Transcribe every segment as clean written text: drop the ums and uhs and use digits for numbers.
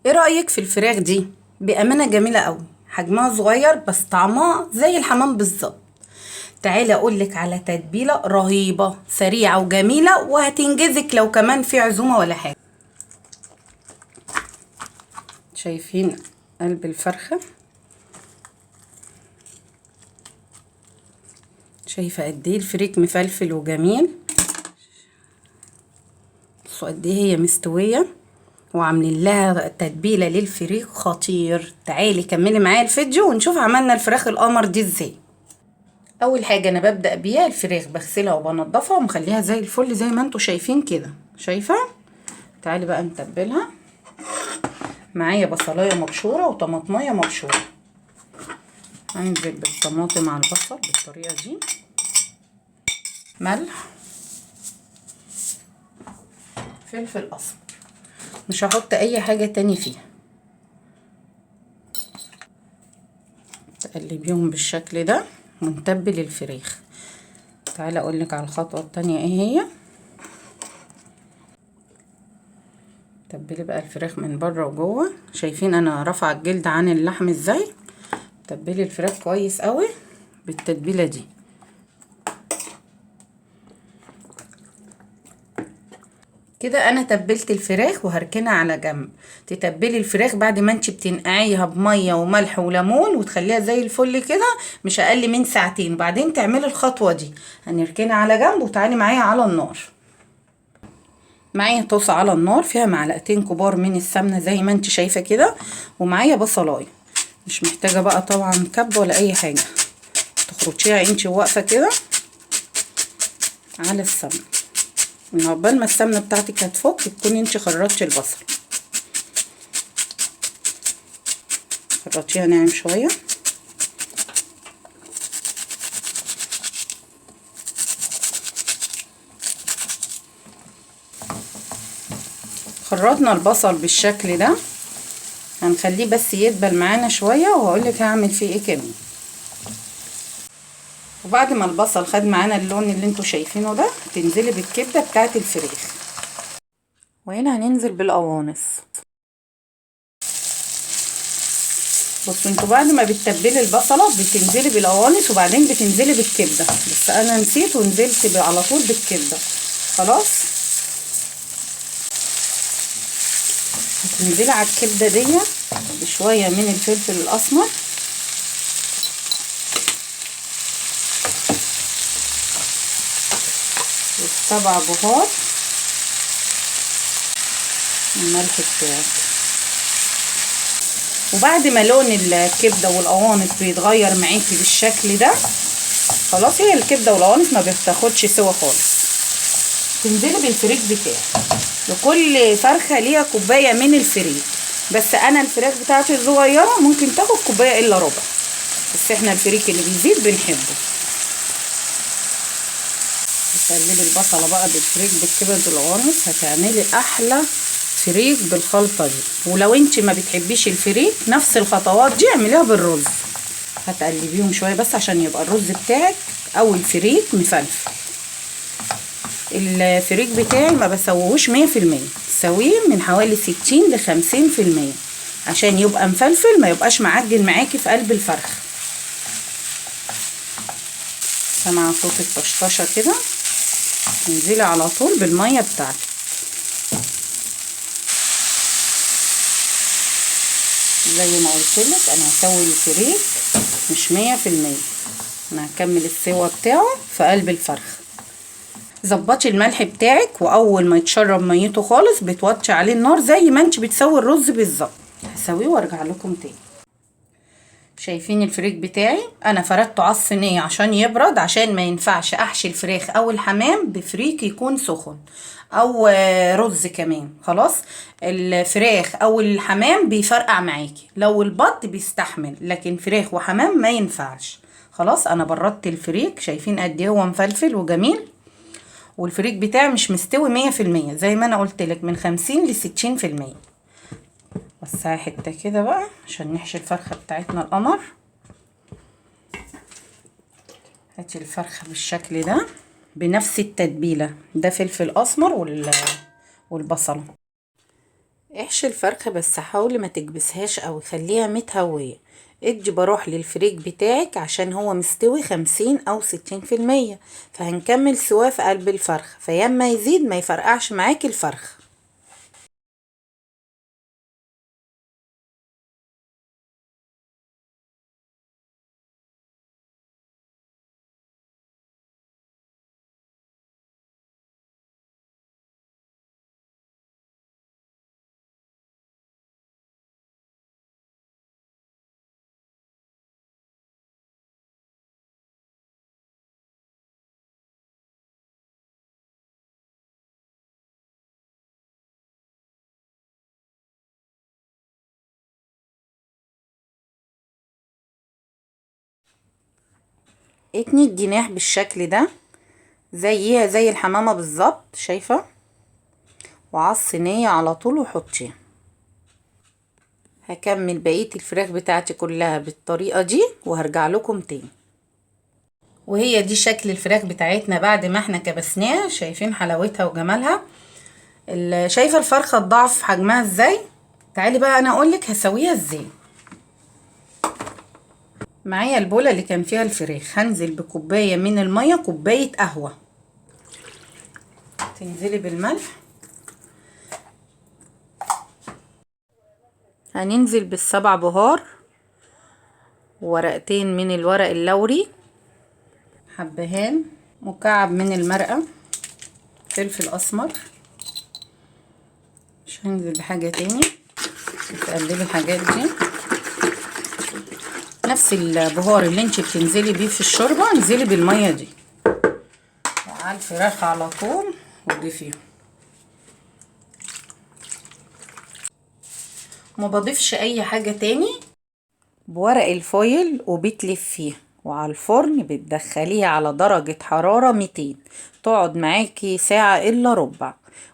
ايه رأيك في الفراخ دي؟ بأمانة جميلة قوي، حجمها صغير بس طعمها زي الحمام بالظبط. تعالي اقولك على تتبيلة رهيبة سريعة وجميلة وهتنجزك لو كمان في عزومة ولا حاجة. شايفين قلب الفرخة؟ شايفة قد ايه الفريك مفلفل وجميل؟ بصوا قد ايه هي مستوية، وعاملين لها تتبيله للفريك خطير. تعالي كملي معايا الفيديو ونشوف عملنا الفراخ القمر دي ازاي. اول حاجه انا ببدا بيها الفراخ، بغسلها وبنضفها ومخليها زي الفل زي ما انتوا شايفين كده. شايفه؟ تعالي بقى نتبلها. معايا بصلايه مبشوره وطماطميه مبشوره. هننزل بالطماطم مع البصل بالطريقه دي. ملح، فلفل اسمر، مش هحط اي حاجه تاني فيها. تقلبيهم بالشكل ده ونتبل الفراخ. تعالى اقولك على الخطوه التانية ايه هي. تبلي بقى الفراخ من بره وجوه. شايفين انا رافعه الجلد عن اللحم ازاي؟ تبلي الفراخ كويس قوي بالتتبيله دي. كده انا تبلت الفراخ وهركنها على جنب. تتبلي الفراخ بعد ما انت بتنقعيها بميه وملح وليمون وتخليها زي الفل كده مش اقل من ساعتين، وبعدين تعملي الخطوه دي. هنركنها على جنب وتعالي معايا على النار. معايا طاسه على النار فيها معلقتين كبار من السمنه زي ما انت شايفه كده، ومعايا بصلايه. مش محتاجه بقى طبعا كب ولا اي حاجه، تخرطيها انت واقفه كده على السمنه. من عقبال ما السمنه بتاعتك هتفك تكوني انت خرطتي البصل. خرطيها ناعم شويه. خرطنا البصل بالشكل ده، هنخليه بس يدبل معانا شويه وهقولك هعمل فيه ايه كمان. وبعد ما البصل خد معانا اللون اللي انتوا شايفينه ده، تنزلي بالكبده بتاعت الفراخ، وهنا هننزل بالقوانص. بصوا انتوا بعد ما بتتبلي البصله بتنزلي بالقوانص وبعدين بتنزلي بالكبده، بس انا نسيت ونزلت على طول بالكبده. خلاص، هتنزلي على الكبده دي بشويه من الفلفل الاسمر، والسبع بهار، الملح بتاعك. وبعد ما لون الكبده والقوانص بيتغير معاكي بالشكل ده، خلاص هي الكبده والقوانص ما بتاخدش سوا خالص، تنزلي بالفريك بتاعك. لكل فرخه ليها كوبايه من الفريك، بس انا الفراخ بتاعتي الصغيره ممكن تاخد كوبايه الا ربع، بس احنا الفريك اللي بيزيد بنحبه. تقلبي البصله بقى بالفريك بالكبد والقوانص، هتعملي احلى فريك بالخلطه دي. ولو انت ما بتحبيش الفريك نفس الخطوات دي اعمليها بالرز. هتقلبيهم شويه بس عشان يبقى الرز بتاعك او الفريك مفلفل. الفريك بتاعي ما بسويهوش 100%، سويه من حوالي 60 ل50% عشان يبقى مفلفل، ما يبقاش معجن معاكي في قلب الفرخ. سمع صوت الطشطشه كده، انزلي على طول بالميه بتاعتك. زي ما قلتلك انا هسوي الفريك مش 100%، انا هكمل السوا بتاعه في قلب الفرخ. ظبطي الملح بتاعك، واول ما يتشرب ميته خالص بتوطي عليه النار زي ما انت بتسوي الرز بالظبط. هسويه وارجع لكم تاني. شايفين الفريك بتاعي انا فردته على الصينيه عشان يبرد، عشان ما ينفعش احشي الفراخ او الحمام بفريك يكون سخن او رز كمان. خلاص، الفراخ او الحمام بيفرقع معاكي، لو البط بيستحمل، لكن فراخ وحمام ما ينفعش. خلاص انا بردت الفريك، شايفين قد ايه هو مفلفل وجميل. والفريك بتاعي مش مستوي 100%، زي ما انا قلتلك من 50 ل60%. وسعي حته كده بقى عشان نحشي الفرخه بتاعتنا القمر. هاتي الفرخه بالشكل ده بنفس التتبيله، ده فلفل اسمر والبصله. احشي الفرخة بس حاولي ما تكبسهاش اوي، خليها متهوية. ادي بروح للفريك بتاعك عشان هو مستوي 50 أو 60%، فهنكمل سواه في قلب الفرخ، فياما يزيد ما يفرقعش معاكي الفرخ. اتني الجناح بالشكل ده زيها زي الحمامة بالظبط، شايفة؟ وعلى الصينية على طول وحطيها. هكمل بقية الفراخ بتاعتي كلها بالطريقة دي وهرجع لكم تاني. وهي دي شكل الفراخ بتاعتنا بعد ما احنا كبسناها، شايفين حلاوتها وجمالها؟ شايفة الفرخة تضاعف حجمها ازاي؟ تعالي بقى انا اقولك هسويها ازاي. معايا البولة اللي كان فيها الفراخ، هنزل بكوباية من المية، كوباية قهوة. تنزلي بالملح، هننزل بالسبع بهار، ورقتين من الورق اللوري، حبهان، مكعب من المرقة، فلفل اسمر. مش هنزل بحاجة تاني، تقلبي الحاجات دي. نفس البهار اللي انت بتنزلي بيه في الشوربة انزلي بالمية دي على الفراخ على طول وضيفيهم. ما بضيفش اي حاجة تاني. بورق الفويل وبتلفيه، وعلى الفرن بتدخليها على درجة حرارة 200، تقعد معاكي ساعة الا ربع.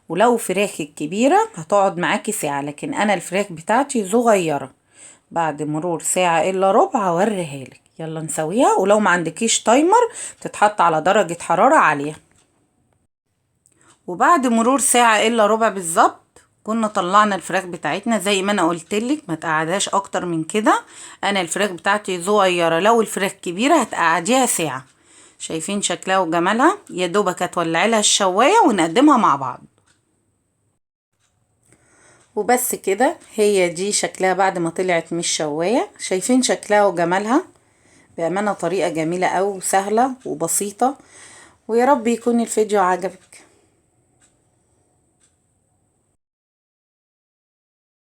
ولو فراخك كبيرة هتقعد معاكي ساعة، لكن انا الفراخ بتاعتي صغيرة. بعد مرور ساعة الا ربع هوريها لك. يلا نسويها. ولو ما عندكيش تايمر تتحط على درجة حرارة عالية. وبعد مرور ساعة الا ربع بالظبط كنا طلعنا الفراخ بتاعتنا زي ما انا قلتلك، ما تقعدهاش اكتر من كده. انا الفراخ بتاعتي صغيرة، لو الفراخ كبيرة هتقعديها ساعة. شايفين شكلها وجمالها؟ يا دوبك هتولعي لها الشواية ونقدمها مع بعض. وبس كده، هي دي شكلها بعد ما طلعت من الشواية. شايفين شكلها وجمالها؟ بأمانة طريقة جميلة أوي وسهلة وبسيطة. ويا رب يكون الفيديو عجبك.